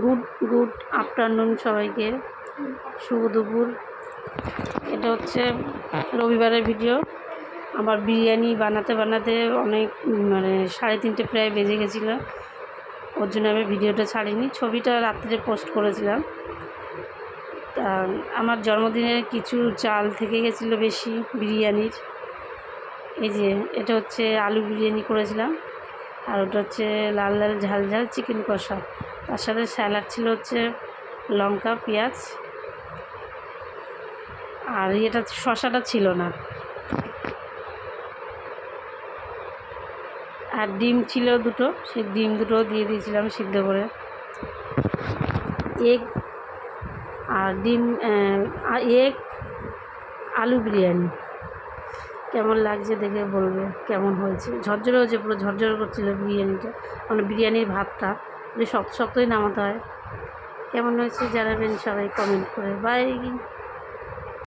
Good good afternoon সবাইকে, শুভ দুপুর। এটা হচ্ছে রবিবারের ভিডিও। আমার বিরিয়ানি বানাতে বানাতে অনেক 3:30 প্রায় বেজে গেছিলো, ওর জন্য আমি ভিডিওটা ছাড়িনি। ছবিটা রাত্রে পোস্ট করেছিলাম। তা আমার জন্মদিনের কিছু চাল থেকে গেছিলো বেশি বিরিয়ানির। এই যে এটা হচ্ছে আলু বিরিয়ানি করেছিলাম, আর ওটা হচ্ছে লাল লাল ঝাল ঝাল চিকেন কষা। তার সাথে স্যালাড ছিল হচ্ছে লঙ্কা পেঁয়াজ, আর এটা শশাটা ছিল না। আর ডিম ছিল দুটো, সেই ডিম দুটো দিয়ে দিয়েছিলাম সিদ্ধ করে। এগ আর ডিম এগ আলু বিরিয়ানি। কেমন লাগছে দেখে বলবে কেমন হয়েছে। ঝরঝরে হয়েছে, পুরো ঝরঝরে করছিল বিরিয়ানিটা, বিরিয়ানির ভাতটা শক্ত শক্তই নামাতে হয়। কেমন হয়েছে জানাবেন সবাই কমেন্ট করে। বাই।